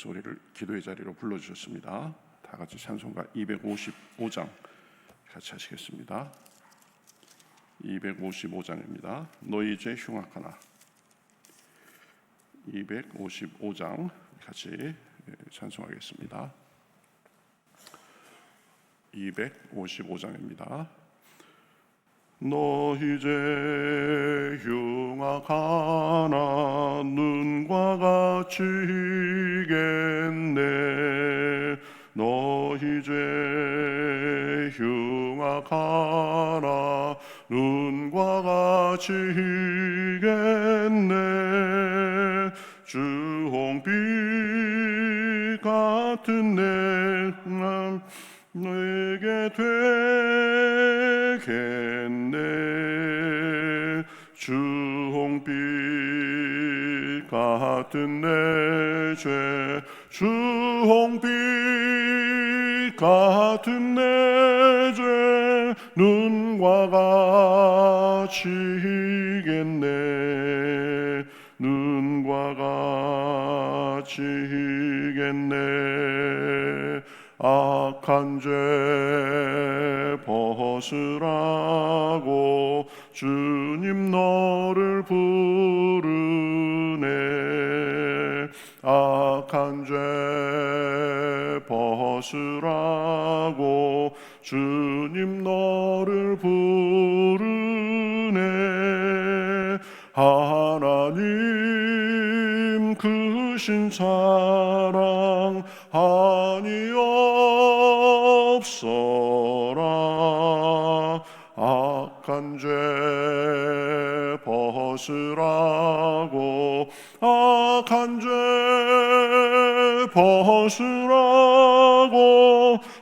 목소리를 기도의 자리로 불러주셨습니다. 다 같이 찬송가 255장 같이 하시겠습니다. 255장입니다. 너희 죄 흉악하나. 255장 같이 찬송하겠습니다. 255장입니다. 너희 죄 흉악하나 눈과 같이 희겠네. 너희 죄 흉악하나 눈과 같이 희겠네. 주홍빛 같은 내게 되겠네. 주홍빛 같은 내 죄, 주홍빛 같은 내 죄, 눈과 같이 희겠네. 눈과 같이 희겠네. 악한 죄 벗으라고 주님 너를 부르네. 악한 죄 벗으라고 주님 너를 부르네. 하나님 크신 사랑 한이 없어라. 악한 죄 벗으라고 악한 죄 벗으라고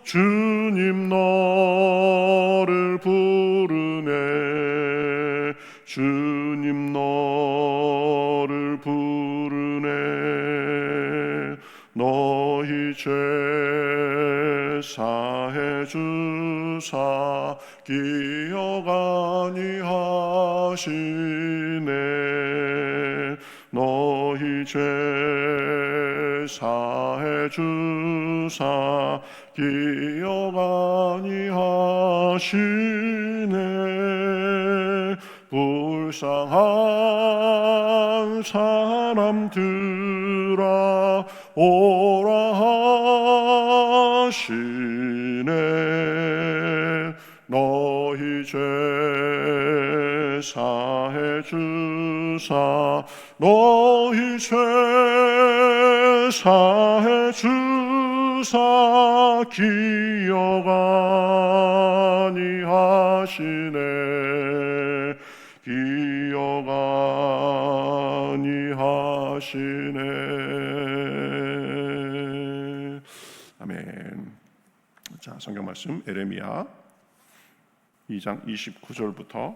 주님 너를 부르네. 주님 너를 부르네. 너희 죄 사해 주사 기억 아니하시네. 너희 죄 사해 주사 기억 아니하시네. 불쌍한 사람들아 오라 하시네. 너희 죄 사해 주사 너희 죄 사해 주사 기억 아니하시네. 기억 아니하시네. 아멘. 자, 성경 말씀 에레미야 2장 29절부터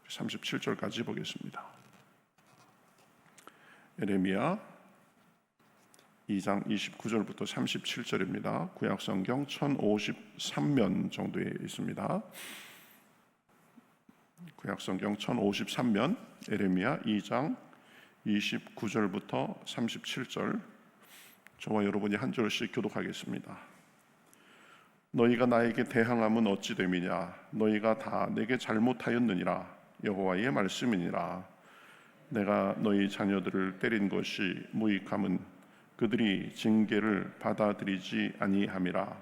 37절까지 보겠습니다. 에레미야 2장 29절부터 37절입니다. 구약성경 1053면 정도에 있습니다. 구약성경 1053면 에레미야 2장 29절부터 37절 저와 여러분이 한 절씩 교독하겠습니다. 너희가 나에게 대항함은 어찌 됨이냐. 너희가 다 내게 잘못하였느니라. 여호와의 말씀이니라. 내가 너희 자녀들을 때린 것이 무익함은 그들이 징계를 받아들이지 아니함이라.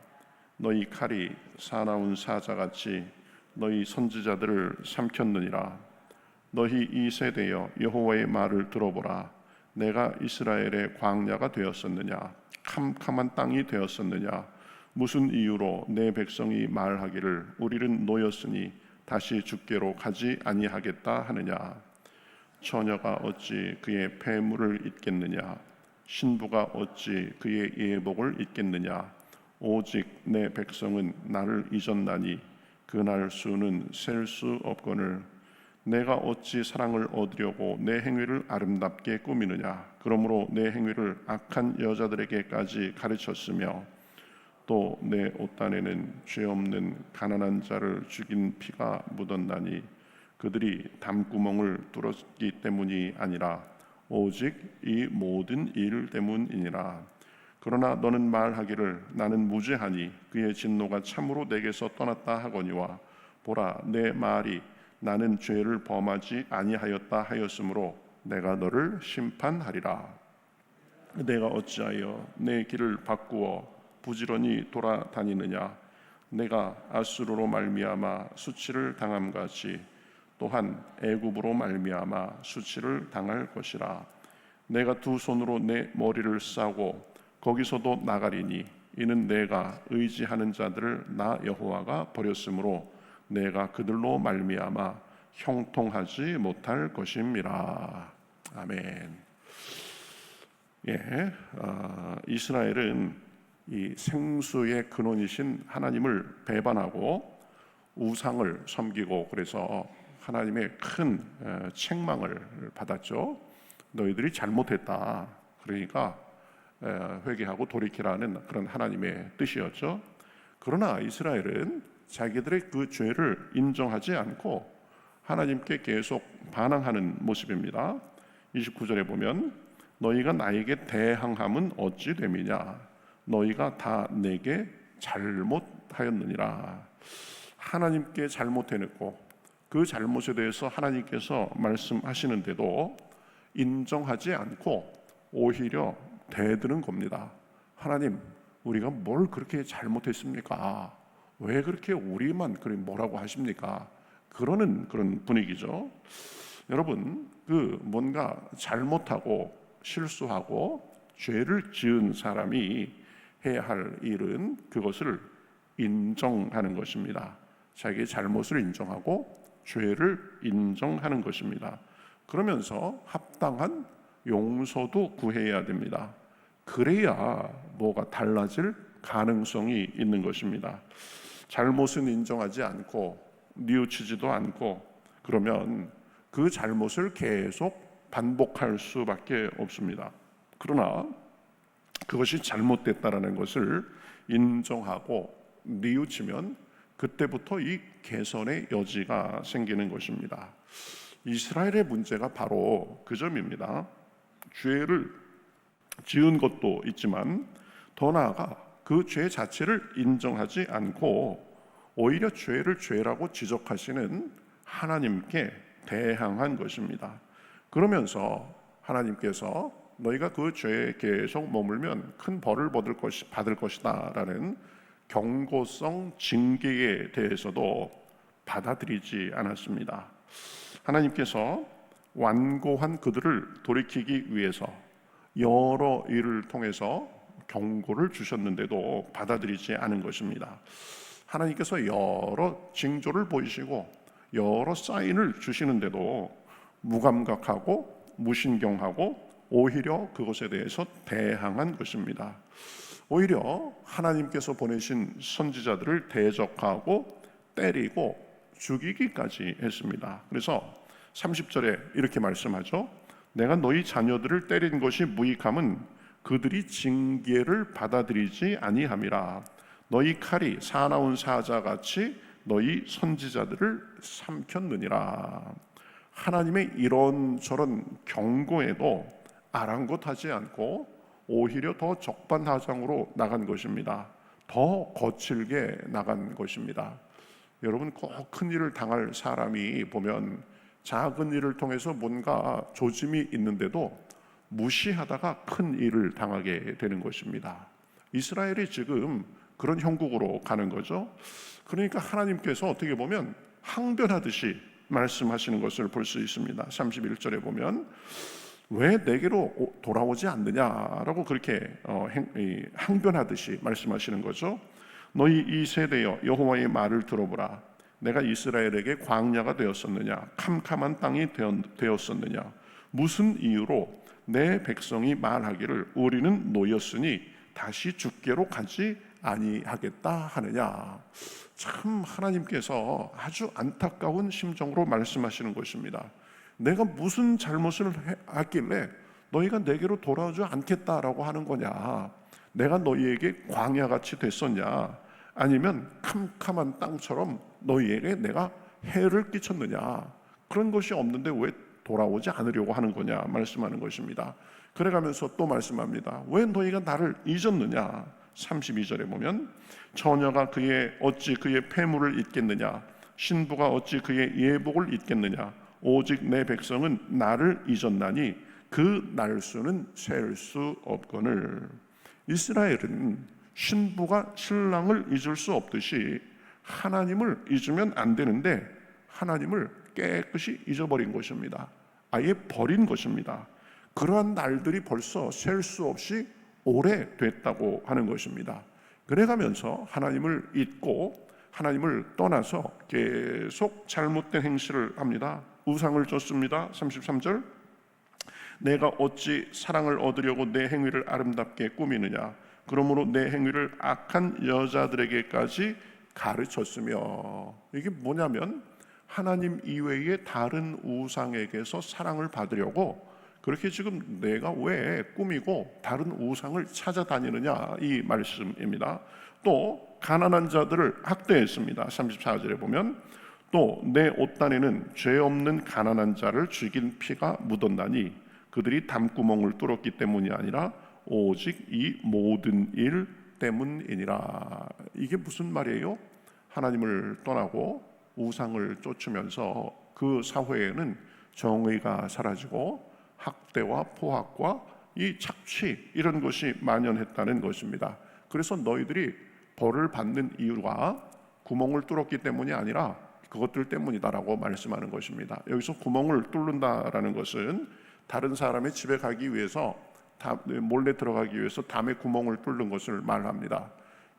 너희 칼이 사나운 사자같이 너희 선지자들을 삼켰느니라. 너희 이 세대여 여호와의 말을 들어보라. 내가 이스라엘의 광야가 되었었느냐. 캄캄한 땅이 되었었느냐. 무슨 이유로 내 백성이 말하기를 우리는 노였으니 다시 주께로 가지 아니하겠다 하느냐. 처녀가 어찌 그의 폐물을 잊겠느냐. 신부가 어찌 그의 예복을 잊겠느냐. 오직 내 백성은 나를 잊었나니 그날 수는 셀 수 없거늘. 내가 어찌 사랑을 얻으려고 내 행위를 아름답게 꾸미느냐. 그러므로 내 행위를 악한 여자들에게까지 가르쳤으며 또 내 옷단에는 죄 없는 가난한 자를 죽인 피가 묻었나니 그들이 담구멍을 뚫었기 때문이 아니라 오직 이 모든 일 때문이니라. 그러나 너는 말하기를 나는 무죄하니 그의 진노가 참으로 내게서 떠났다 하거니와 보라 내 말이 나는 죄를 범하지 아니하였다 하였으므로 내가 너를 심판하리라. 내가 어찌하여 내 길을 바꾸어 부지런히 돌아다니느냐. 내가 아수르로 말미암아 수치를 당함같이 또한 애굽으로 말미암아 수치를 당할 것이라. 내가 두 손으로 내 머리를 싸고 거기서도 나가리니 이는 내가 의지하는 자들을 나 여호와가 버렸으므로 내가 그들로 말미암아 형통하지 못할 것임이라. 아멘. 이스라엘은 이 생수의 근원이신 하나님을 배반하고 우상을 섬기고 그래서 하나님의 큰 책망을 받았죠. 너희들이 잘못했다. 그러니까 회개하고 돌이키라는 그런 하나님의 뜻이었죠. 그러나 이스라엘은 자기들의 그 죄를 인정하지 않고 하나님께 계속 반항하는 모습입니다. 29절에 보면 너희가 나에게 대항함은 어찌 됨이냐. 너희가 다 내게 잘못하였느니라. 하나님께 잘못해놓고 그 잘못에 대해서 하나님께서 말씀하시는데도 인정하지 않고 오히려 대드는 겁니다. 하나님, 우리가 뭘 그렇게 잘못했습니까? 왜 그렇게 우리만 뭐라고 하십니까? 그러는 그런 분위기죠. 여러분, 뭔가 잘못하고 실수하고 죄를 지은 사람이 해야 할 일은 그것을 인정하는 것입니다. 자기의 잘못을 인정하고 죄를 인정하는 것입니다. 그러면서 합당한 용서도 구해야 됩니다. 그래야 뭐가 달라질 가능성이 있는 것입니다. 잘못은 인정하지 않고 뉘우치지도 않고 그러면 그 잘못을 계속 반복할 수밖에 없습니다. 그러나 그것이 잘못됐다라는 것을 인정하고 뉘우치면 그때부터 이 개선의 여지가 생기는 것입니다. 이스라엘의 문제가 바로 그 점입니다. 죄를 지은 것도 있지만 더 나아가 그 죄 자체를 인정하지 않고 오히려 죄를 죄라고 지적하시는 하나님께 대항한 것입니다. 그러면서 하나님께서 너희가 그 죄에 계속 머물면 큰 벌을 받을 것이다 라는 경고성 징계에 대해서도 받아들이지 않았습니다. 하나님께서 완고한 그들을 돌이키기 위해서 여러 일을 통해서 경고를 주셨는데도 받아들이지 않은 것입니다. 하나님께서 여러 징조를 보이시고 여러 사인을 주시는데도 무감각하고 무신경하고 오히려 그것에 대해서 대항한 것입니다. 오히려 하나님께서 보내신 선지자들을 대적하고 때리고 죽이기까지 했습니다. 그래서 30절에 이렇게 말씀하죠. 내가 너희 자녀들을 때린 것이 무익함은 그들이 징계를 받아들이지 아니함이라. 너희 칼이 사나운 사자같이 너희 선지자들을 삼켰느니라. 하나님의 이런저런 경고에도 아랑곳하지 않고 오히려 더 적반하장으로 나간 것입니다. 더 거칠게 나간 것입니다. 여러분, 꼭 큰 일을 당할 사람이 보면 작은 일을 통해서 뭔가 조짐이 있는데도 무시하다가 큰 일을 당하게 되는 것입니다. 이스라엘이 지금 그런 형국으로 가는 거죠. 그러니까 하나님께서 어떻게 보면 항변하듯이 말씀하시는 것을 볼 수 있습니다. 31절에 보면 왜 내게로 돌아오지 않느냐라고 그렇게 항변하듯이 말씀하시는 거죠. 너희 이 세대여 여호와의 말을 들어보라. 내가 이스라엘에게 광야가 되었었느냐 캄캄한 땅이 되었었느냐 무슨 이유로 내 백성이 말하기를 우리는 노였으니 다시 죽게로 가지 아니하겠다 하느냐. 참 하나님께서 아주 안타까운 심정으로 말씀하시는 것입니다. 내가 무슨 잘못을 했길래 너희가 내게로 돌아오지 않겠다라고 하는 거냐. 내가 너희에게 광야같이 됐었냐 아니면 캄캄한 땅처럼 너희에게 내가 해를 끼쳤느냐. 그런 것이 없는데 왜 돌아오지 않으려고 하는 거냐 말씀하는 것입니다. 그래가면서 또 말씀합니다. 왜 너희가 나를 잊었느냐. 32절에 보면 처녀가 어찌 그의 폐물을 잊겠느냐, 신부가 어찌 그의 예복을 잊겠느냐. 오직 내 백성은 나를 잊었나니 그 날수는 셀 수 없거늘. 이스라엘은 신부가 신랑을 잊을 수 없듯이 하나님을 잊으면 안 되는데 하나님을 깨끗이 잊어버린 것입니다. 아예 버린 것입니다. 그러한 날들이 벌써 셀 수 없이 오래됐다고 하는 것입니다. 그래가면서 하나님을 잊고 하나님을 떠나서 계속 잘못된 행실을 합니다. 우상을 쫓습니다. 33절, 내가 어찌 사랑을 얻으려고 내 행위를 아름답게 꾸미느냐. 그러므로 내 행위를 악한 여자들에게까지 가르쳤으며. 이게 뭐냐면 하나님 이외의 다른 우상에게서 사랑을 받으려고 그렇게 지금 내가 왜 꾸미고 다른 우상을 찾아다니느냐 이 말씀입니다. 또 가난한 자들을 학대했습니다. 34절에 보면 또 내 옷단에는 죄 없는 가난한 자를 죽인 피가 묻었나니 그들이 담구멍을 뚫었기 때문이 아니라 오직 이 모든 일 때문이니라. 이게 무슨 말이에요? 하나님을 떠나고 우상을 쫓으면서 그 사회에는 정의가 사라지고 학대와 포악과 이 착취 이런 것이 만연했다는 것입니다. 그래서 너희들이 벌을 받는 이유가 구멍을 뚫었기 때문이 아니라 그것들 때문이다라고 말씀하는 것입니다. 여기서 구멍을 뚫는다라는 것은 다른 사람의 집에 가기 위해서 몰래 들어가기 위해서 담에 구멍을 뚫는 것을 말합니다.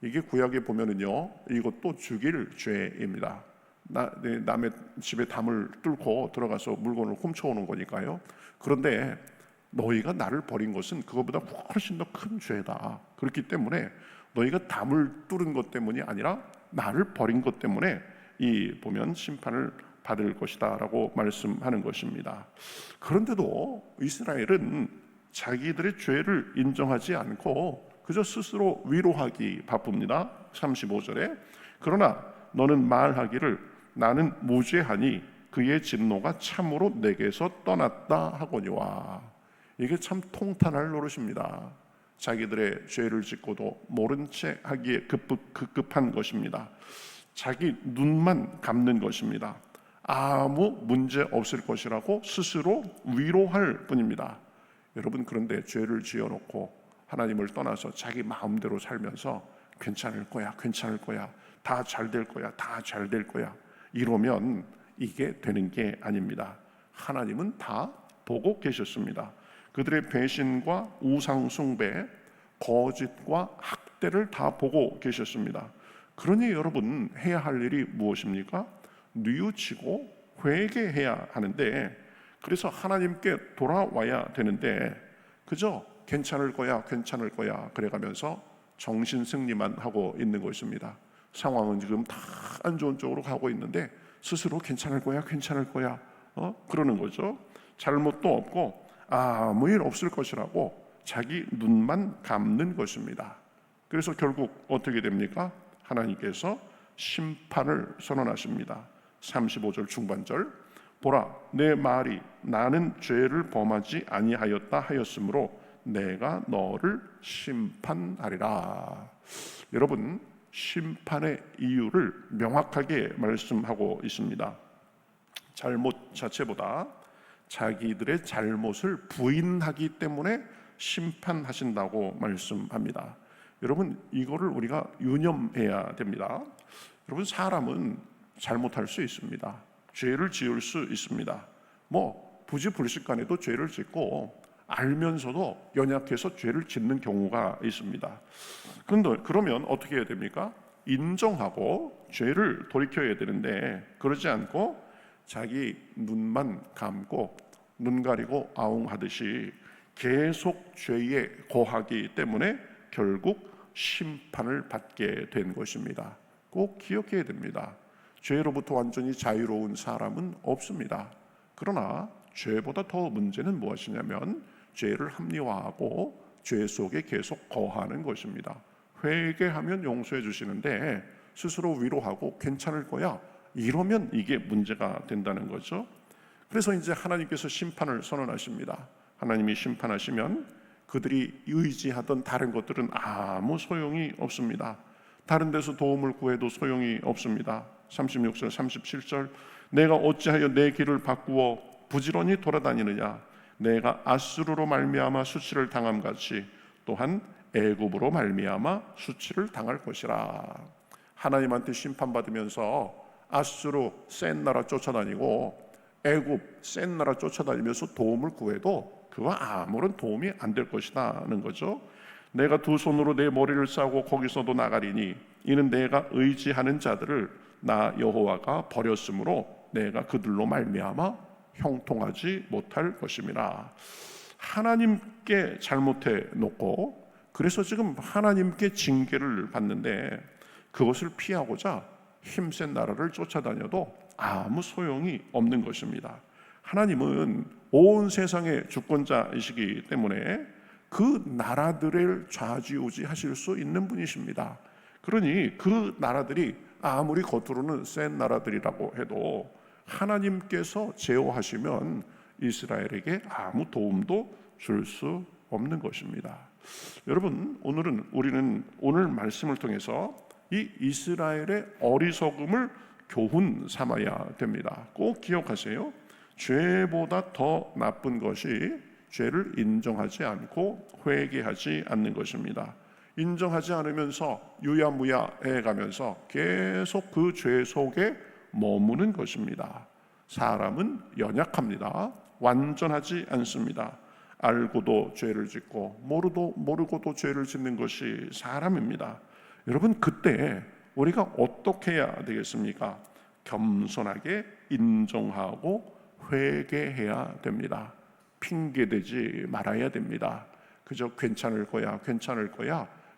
이게 구약에 보면은요, 이것도 죽일 죄입니다. 남의 집에 담을 뚫고 들어가서 물건을 훔쳐오는 거니까요. 그런데 너희가 나를 버린 것은 그것보다 훨씬 더 큰 죄다. 그렇기 때문에 너희가 담을 뚫은 것 때문이 아니라 나를 버린 것 때문에 보면 심판을 받을 것이다 라고 말씀하는 것입니다. 그런데도 이스라엘은 자기들의 죄를 인정하지 않고 그저 스스로 위로하기 바쁩니다. 35절에 그러나 너는 말하기를 나는 무죄하니 그의 진노가 참으로 내게서 떠났다 하거니와. 이게 참 통탄할 노릇입니다. 자기들의 죄를 짓고도 모른 채 하기에 급급한 것입니다. 자기 눈만 감는 것입니다. 아무 문제 없을 것이라고 스스로 위로할 뿐입니다. 여러분, 그런데 죄를 지어놓고 하나님을 떠나서 자기 마음대로 살면서 괜찮을 거야, 괜찮을 거야, 다 잘 될 거야, 다 잘 될 거야 이러면 이게 되는 게 아닙니다. 하나님은 다 보고 계셨습니다. 그들의 배신과 우상 숭배, 거짓과 학대를 다 보고 계셨습니다. 그러니 여러분 해야 할 일이 무엇입니까? 뉘우치고 회개해야 하는데, 그래서 하나님께 돌아와야 되는데 그저 괜찮을 거야, 괜찮을 거야 그래가면서 정신 승리만 하고 있는 것입니다. 상황은 지금 다 안 좋은 쪽으로 가고 있는데 스스로 괜찮을 거야, 괜찮을 거야 그러는 거죠. 잘못도 없고 아무 일 없을 것이라고 자기 눈만 감는 것입니다. 그래서 결국 어떻게 됩니까? 하나님께서 심판을 선언하십니다. 35절 중반절, 보라 내 말이 나는 죄를 범하지 아니하였다 하였으므로 내가 너를 심판하리라. 여러분, 심판의 이유를 명확하게 말씀하고 있습니다. 잘못 자체보다 자기들의 잘못을 부인하기 때문에 심판하신다고 말씀합니다. 여러분, 이거를 우리가 유념해야 됩니다. 여러분, 사람은 잘못할 수 있습니다. 죄를 지을 수 있습니다. 부지불식간에도 죄를 짓고 알면서도 연약해서 죄를 짓는 경우가 있습니다. 그런데 그러면 어떻게 해야 됩니까? 인정하고 죄를 돌이켜야 되는데 그러지 않고 자기 눈만 감고 눈 가리고 아웅하듯이 계속 죄에 거하기 때문에 결국 심판을 받게 된 것입니다. 꼭 기억해야 됩니다. 죄로부터 완전히 자유로운 사람은 없습니다. 그러나 죄보다 더 문제는 무엇이냐면 죄를 합리화하고 죄 속에 계속 거하는 것입니다. 회개하면 용서해 주시는데 스스로 위로하고 괜찮을 거야 이러면 이게 문제가 된다는 거죠. 그래서 이제 하나님께서 심판을 선언하십니다. 하나님이 심판하시면 그들이 의지하던 다른 것들은 아무 소용이 없습니다. 다른 데서 도움을 구해도 소용이 없습니다. 36절 37절 내가 어찌하여 내 길을 바꾸어 부지런히 돌아다니느냐. 내가 아수르로 말미암아 수치를 당함같이 또한 애굽으로 말미암아 수치를 당할 것이라. 하나님한테 심판받으면서 아수르 센 나라 쫓아다니고 애굽 센 나라 쫓아다니면서 도움을 구해도 그와 아무런 도움이 안 될 것이라는 거죠. 내가 두 손으로 내 머리를 싸고 거기서도 나가리니 이는 내가 의지하는 자들을 나 여호와가 버렸으므로 내가 그들로 말미암아 형통하지 못할 것임이라. 하나님께 잘못해 놓고 그래서 지금 하나님께 징계를 받는데 그것을 피하고자 힘센 나라를 쫓아다녀도 아무 소용이 없는 것입니다. 하나님은 온 세상의 주권자이시기 때문에 그 나라들을 좌지우지하실 수 있는 분이십니다. 그러니 그 나라들이 아무리 겉으로는 센 나라들이라고 해도 하나님께서 제어하시면 이스라엘에게 아무 도움도 줄 수 없는 것입니다. 여러분, 우리는 오늘 말씀을 통해서 이 이스라엘의 어리석음을 교훈 삼아야 됩니다. 꼭 기억하세요. 죄보다 더 나쁜 것이 죄를 인정하지 않고 회개하지 않는 것입니다. 인정하지 않으면서 유야무야해 가면서 계속 그 죄 속에 머무는 것입니다. 사람은 연약합니다. 완전하지 않습니다. 알고도 죄를 짓고 모르고도 죄를 짓는 것이 사람입니다. 여러분, 그때 우리가 어떻게 해야 되겠습니까? 겸손하게 인정하고 회개해야 됩니다. 핑계대지 말아야 됩니다. 그저 괜찮을 거야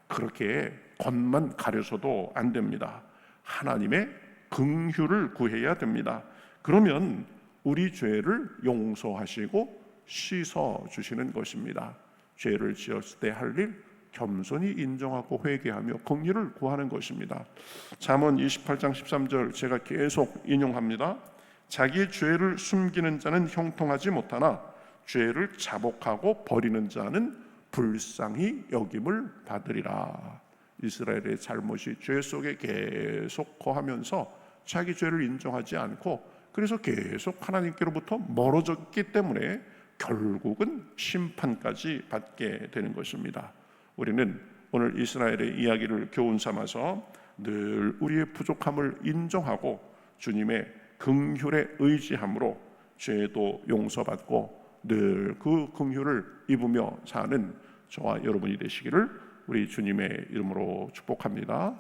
그렇게 겉만 가려서도 안 됩니다. 하나님의 긍휼을 구해야 됩니다. 그러면 우리 죄를 용서하시고 씻어 주시는 것입니다. 죄를 지었을 때 할 일 겸손히 인정하고 회개하며 긍휼을 구하는 것입니다. 잠언 28장 13절 제가 계속 인용합니다. 자기의 죄를 숨기는 자는 형통하지 못하나 죄를 자복하고 버리는 자는 불쌍히 여김을 받으리라. 이스라엘의 잘못이 죄 속에 계속 거하면서 자기 죄를 인정하지 않고 그래서 계속 하나님께로부터 멀어졌기 때문에 결국은 심판까지 받게 되는 것입니다. 우리는 오늘 이스라엘의 이야기를 교훈 삼아서 늘 우리의 부족함을 인정하고 주님의 긍휼에 의지함으로 죄도 용서받고 늘 그 긍휼을 입으며 사는 저와 여러분이 되시기를 우리 주님의 이름으로 축복합니다.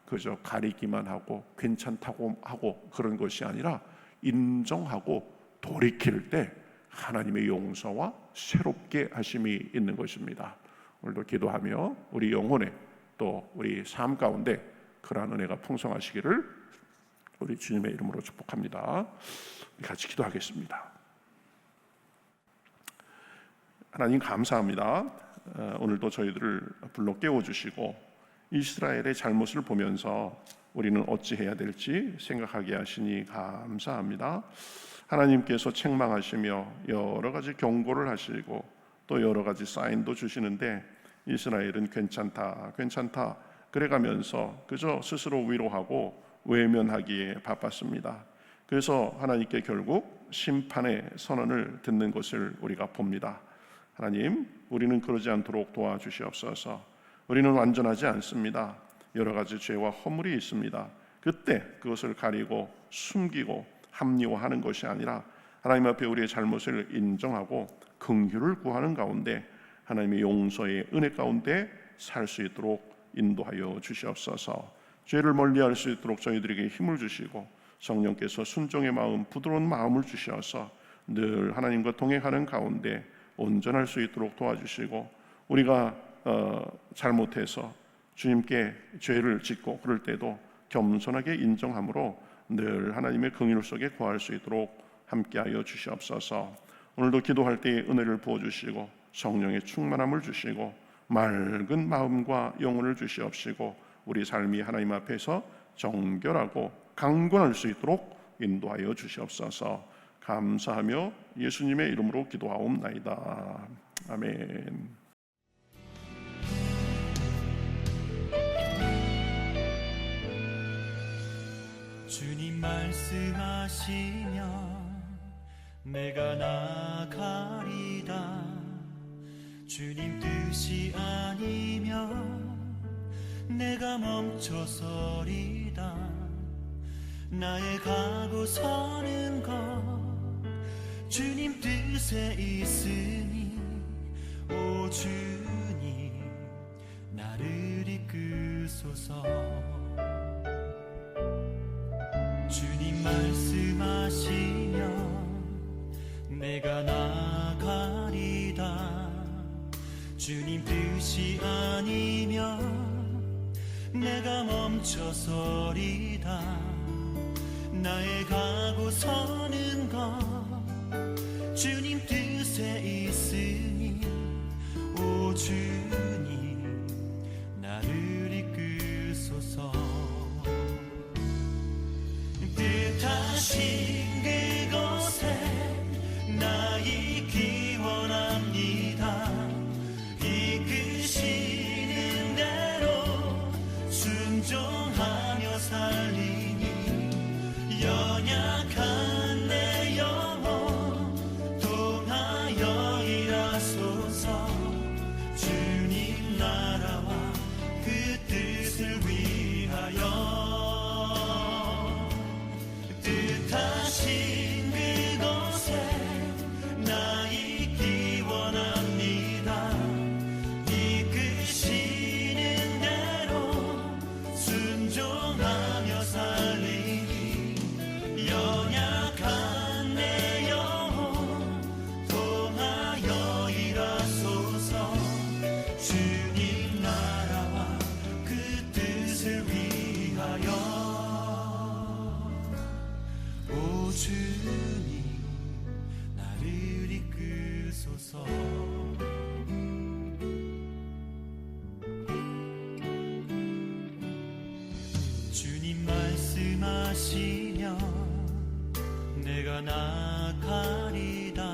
그저 가리기만 하고 괜찮다고 하고 그런 것이 아니라 인정하고 돌이킬 때 하나님의 용서와 새롭게 하심이 있는 것입니다. 오늘도 기도하며 우리 영혼에 또 우리 삶 가운데 그러한 은혜가 풍성하시기를 우리 주님의 이름으로 축복합니다. 같이 기도하겠습니다. 하나님 감사합니다. 오늘도 저희들을 불러 깨워주시고 이스라엘의 잘못을 보면서 우리는 어찌해야 될지 생각하게 하시니 감사합니다. 하나님께서 책망하시며 여러 가지 경고를 하시고 또 여러 가지 사인도 주시는데 이스라엘은 괜찮다 그래가면서 그저 스스로 위로하고 외면하기에 바빴습니다. 그래서 하나님께 결국 심판의 선언을 듣는 것을 우리가 봅니다. 하나님, 우리는 그러지 않도록 도와주시옵소서. 우리는 완전하지 않습니다. 여러 가지 죄와 허물이 있습니다. 그때 그것을 가리고 숨기고 합리화하는 것이 아니라 하나님 앞에 우리의 잘못을 인정하고 긍휼을 구하는 가운데 하나님의 용서의 은혜 가운데 살 수 있도록 인도하여 주시옵소서. 죄를 멀리할 수 있도록 저희들에게 힘을 주시고 성령께서 순종의 마음, 부드러운 마음을 주셔서 늘 하나님과 동행하는 가운데 온전할 수 있도록 도와주시고 우리가 잘못해서 주님께 죄를 짓고 그럴 때도 겸손하게 인정함으로 늘 하나님의 긍휼 속에 거할 수 있도록 함께하여 주시옵소서. 오늘도 기도할 때에 은혜를 부어주시고 성령의 충만함을 주시고 맑은 마음과 영혼을 주시옵시고 우리 삶이 하나님 앞에서 정결하고 강건할 수 있도록 인도하여 주시옵소서. 감사하며 예수님의 이름으로 기도하옵나이다. 아멘. 주님 말씀하시면 내가 나가리다. 주님 뜻이 아니면 내가 멈춰서리다. 나의 가고 서는 것 주님 뜻에 있으니 오 주님 나를 이끄소서. 주님 말씀하시면 내가 나가리다. 주님 뜻이 아니면 내가 멈춰서리다. 나의 가고 서는 것 주님 뜻에 있으니 오 주님 나를 이끄소서. 뜻하신 그곳에 나 있기 원합니다. 이끄시는 대로 순종하며 살리니 연약한 내 영혼 통하여 일하소서. 주님 나라와 그 뜻을 위하여 뜻하신 그곳에 나 있기 원합니다. 이끄시는 대로 순종하며 살리니 연약한 내 영혼 통하여 일하소서. 주님 나라와 그 뜻을 위하여 오 주님 나를 이끄소서. 주님 말씀하시면 내가 나가리다.